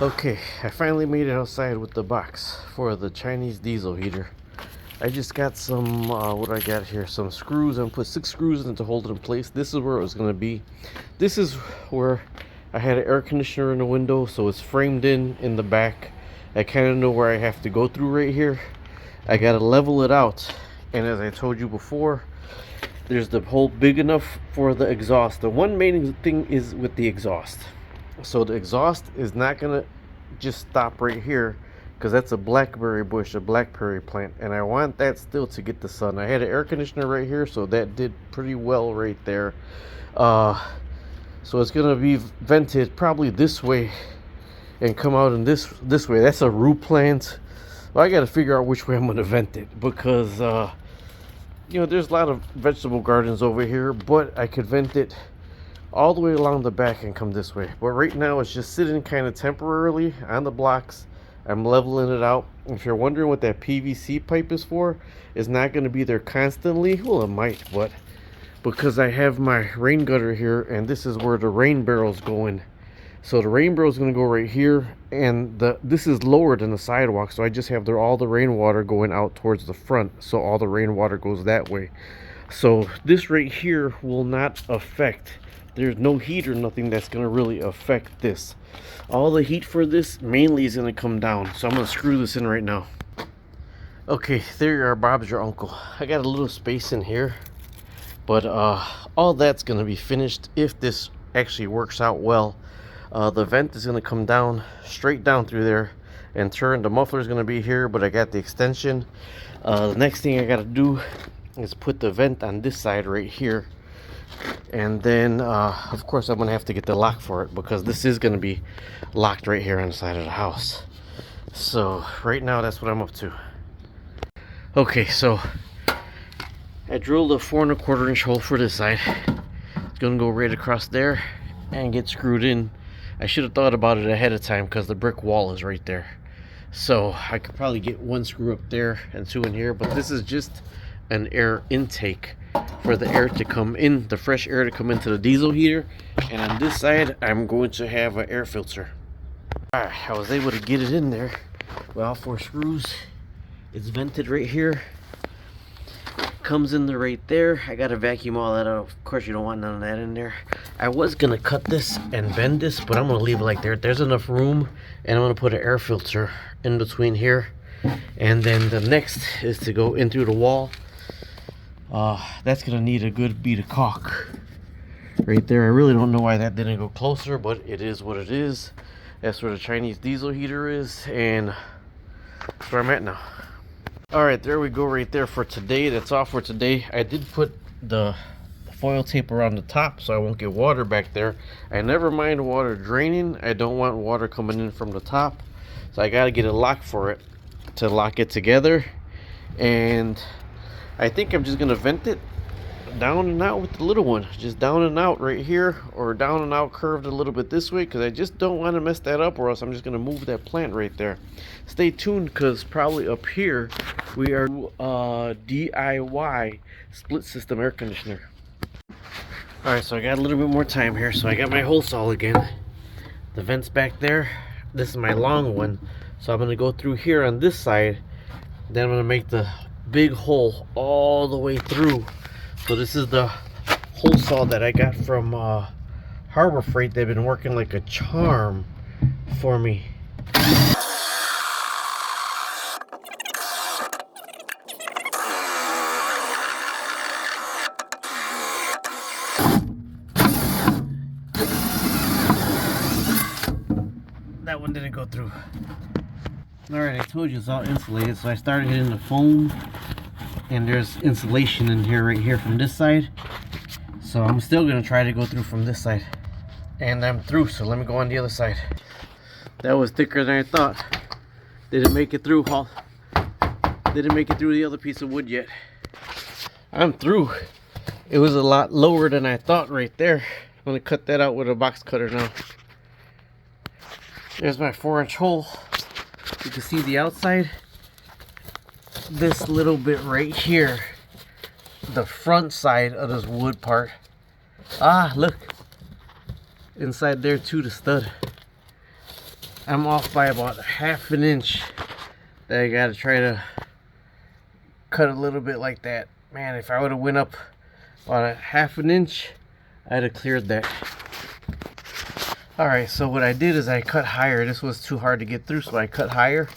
Okay, I finally made it outside with the box for the Chinese diesel heater. I just got some, what do I got here? Some screws. I'm put 6 screws in it to hold it in place. This is where it was going to be. This is where I had an air conditioner in the window, so it's framed in the back. I kind of know where I have to go through right here. I got to level it out. And as I told you before, there's the hole big enough for the exhaust. The one main thing is with the exhaust. So the exhaust is not gonna just stop right here, because that's a blackberry bush, a blackberry plant, and I want that still to get the sun. I had an air conditioner right here, so that did pretty well right there. So it's gonna be vented probably this way and come out in this way. That's a root plant. Well, I got to figure out which way I'm gonna vent it, because you know, there's a lot of vegetable gardens over here, but I could vent it all the way along the back and come this way. But right now it's just sitting kind of temporarily on the blocks. I'm leveling it out. If you're wondering what that PVC pipe is for, it's not going to be there constantly. Well, it might, but because I have my rain gutter here, and this is where the rain barrel's going. So the rain barrel is going to go right here, and this is lower than the sidewalk, so I just have all the rainwater going out towards the front, so all the rainwater goes that way. So this right here will not affect. There's no heat or nothing that's going to really affect this. All the heat for this mainly is going to come down. So I'm going to screw this in right now. Okay, there you are, Bob's your uncle. I got a little space in here, but all that's going to be finished if this actually works out well. The vent is going to come down, straight down through there and turn. The muffler is going to be here, but I got the extension. The next thing I got to do is put the vent on this side right here. And then of course I'm gonna have to get the lock for it, because this is gonna be locked right here on the side of the house. So right now that's what I'm up to. Okay, so I drilled a 4 1/4 inch hole for this side. It's gonna go right across there and get screwed in. I should have thought about it ahead of time, because the brick wall is right there. So I could probably get 1 screw up there and 2 in here, but this is just an air intake for the air to come in, the fresh air to come into the diesel heater. And on this side I'm going to have an air filter. Alright, I was able to get it in there with all 4 screws. It's vented right here, comes in there right there. I gotta vacuum all that out. Of course you don't want none of that in there. I was gonna cut this and bend this, but I'm gonna leave it like there. There's enough room, and I'm gonna put an air filter in between here. And then the next is to go in through the wall. That's gonna need a good bead of caulk right there. I really don't know why that didn't go closer, but it is what it is. That's where the Chinese diesel heater is, and that's where I'm at now. Alright, there we go right there for today. That's all for today. I did put the foil tape around the top so I won't get water back there. I never mind water draining. I don't want water coming in from the top, so I gotta get a lock for it to lock it together. And I think I'm just gonna vent it down and out with the little one, just down and out right here, or down and out curved a little bit this way, because I just don't want to mess that up, or else I'm just gonna move that plant right there. Stay tuned, because probably up here we are DIY split system air conditioner. Alright, so I got a little bit more time here, so I got my hole saw again. The vent's back there. This is my long one, so I'm gonna go through here on this side, then I'm gonna make the big hole all the way through. So this is the hole saw that I got from Harbor Freight. They've been working like a charm for me. That one didn't go through. Alright, I told you it's all insulated, so I started hitting the foam, and there's insulation in here right here from this side. So I'm still gonna try to go through from this side. And I'm through, so let me go on the other side. That was thicker than I thought. Didn't make it through, didn't make it through the other piece of wood yet. I'm through. It was a lot lower than I thought right there. I'm gonna cut that out with a box cutter now. There's my 4-inch hole. You can see the outside. This little bit right here, the front side of this wood part. Ah, look. Inside there too, the stud. I'm off by about 1/2 inch. That I gotta try to cut a little bit like that. Man, if I would have went up about 1/2 inch, I'd have cleared that. Alright, so what I did is I cut higher. This was too hard to get through, so I cut higher.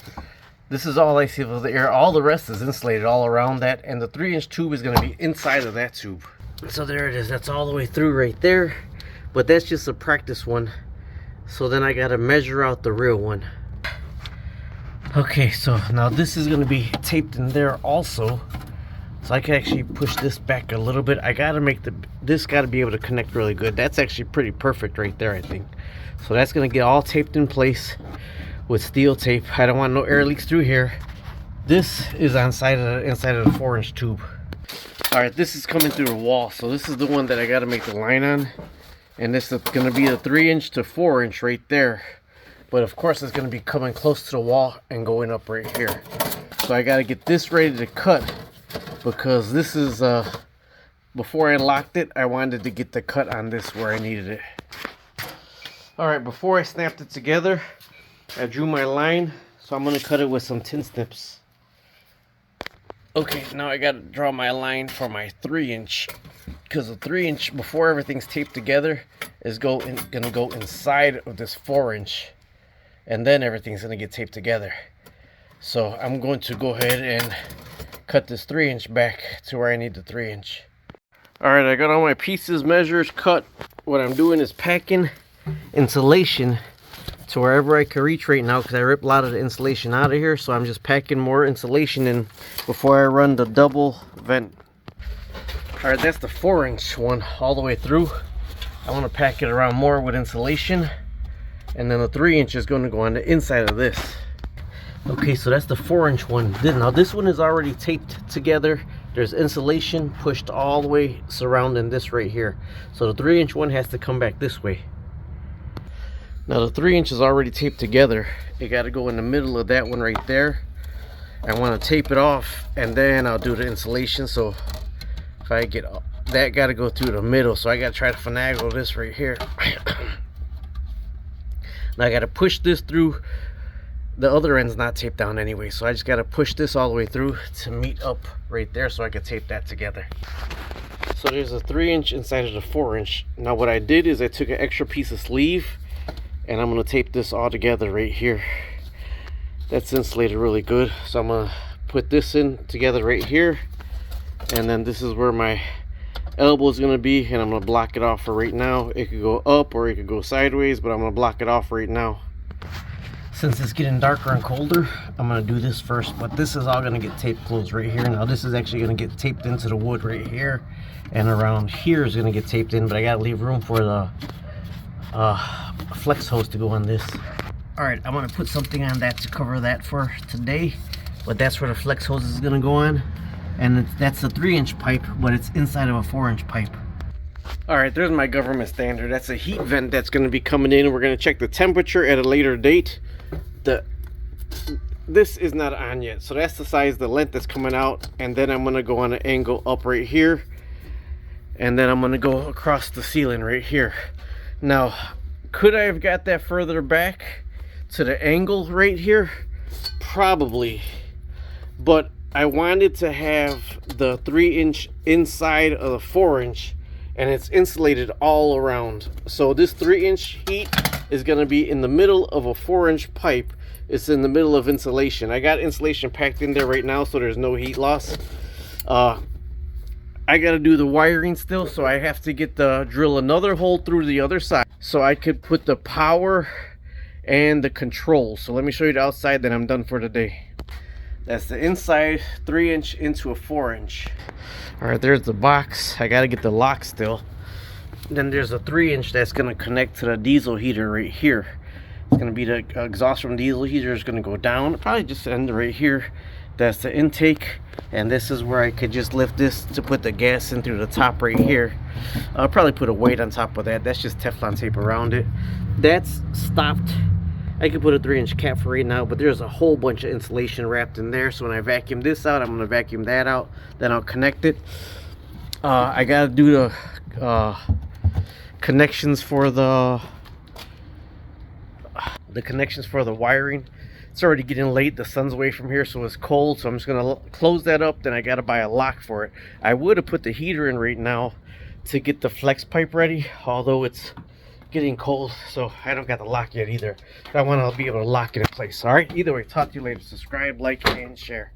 This is all I see of the air. All the rest is insulated all around that, and the 3-inch tube is going to be inside of that tube. So there it is. That's all the way through right there. But that's just a practice one. So then I got to measure out the real one. Okay, so now this is going to be taped in there also. So I can actually push this back a little bit. I got to make this got to be able to connect really good. That's actually pretty perfect right there, I think. So that's going to get all taped in place with steel tape. I don't want no air leaks through here. This is inside of the 4-inch tube. All right, this is coming through the wall. So this is the one that I got to make the line on. And this is going to be the 3-inch to 4-inch right there. But of course it's going to be coming close to the wall and going up right here. So I got to get this ready to cut, because this is before I locked it, I wanted to get the cut on this where I needed it. All right, before I snapped it together, I drew my line, so I'm going to cut it with some tin snips. Okay, now I got to draw my line for my 3-inch, because the 3-inch, before everything's taped together, is going to go inside of this 4-inch, and then everything's going to get taped together. So I'm going to go ahead and cut this 3-inch back to where I need the 3-inch. All right, I got all my pieces, measures, cut. What I'm doing is packing insulation to wherever I can reach right now, because I ripped a lot of the insulation out of here. So I'm just packing more insulation in before I run the double vent. All right, that's the 4-inch one all the way through. I want to pack it around more with insulation, and then the 3-inch is going to go on the inside of this. Okay, so that's the 4-inch one. Now this one is already taped together. There's insulation pushed all the way surrounding this right here. So the 3-inch one has to come back this way. Now the 3-inch is already taped together. It got to go in the middle of that one right there. I want to tape it off, and then I'll do the insulation. So if I get that, got to go through the middle. So I got to try to finagle this right here. Now I got to push this through. The other end's not taped down anyway, so I just got to push this all the way through to meet up right there so I can tape that together. So there's a 3-inch inside of the 4-inch. Now what I did is I took an extra piece of sleeve, and I'm going to tape this all together right here. That's insulated really good. So I'm going to put this in together right here, and then this is where my elbow is going to be, and I'm going to block it off for right now. It could go up or it could go sideways, but I'm going to block it off right now. Since it's getting darker and colder, I'm going to do this first, but this is all going to get taped closed right here. Now this is actually going to get taped into the wood right here, and around here is going to get taped in, but I got to leave room for the flex hose to go on this. Alright, I'm going to put something on that to cover that for today, but that's where the flex hose is going to go on, and that's a 3-inch pipe, but it's inside of a 4-inch pipe. Alright, there's my government standard. That's a heat vent that's going to be coming in. We're going to check the temperature at a later date. This is not on yet, so that's the size, the length that's coming out, and then I'm going to go on an angle up right here, and then I'm going to go across the ceiling right here. Now, could I have got that further back to the angle right here? Probably, but I wanted to have the 3-inch inside of the 4-inch, and it's insulated all around. So this 3-inch heat is going to be in the middle of a 4-inch pipe. It's in the middle of insulation. I got insulation packed in there right now, so there's no heat loss. I got to do the wiring still, so I have to drill another hole through the other side so I could put the power and the controls. So let me show you the outside, then I'm done for the day. That's the inside, 3-inch into a 4-inch. All right, there's the box. I got to get the lock still. Then there's a 3-inch that's going to connect to the diesel heater right here. It's going to be the exhaust from the diesel heater is going to go down. Probably just end right here. That's the intake. And this is where I could just lift this to put the gas in through the top right here. I'll probably put a weight on top of that. That's just Teflon tape around it. That's stopped. I could put a 3-inch cap for right now, but there's a whole bunch of insulation wrapped in there. So when I vacuum this out, I'm going to vacuum that out. Then I'll connect it. I got to do the connections for the the connections for the wiring. It's already getting late, the sun's away from here, so it's cold, so I'm just gonna close that up. Then I gotta buy a lock for it. I would have put the heater in right now to get the flex pipe ready, although it's getting cold, so I don't got the lock yet either. I want to be able to lock it in place. All right, either way, talk to you later. Subscribe, like, and share.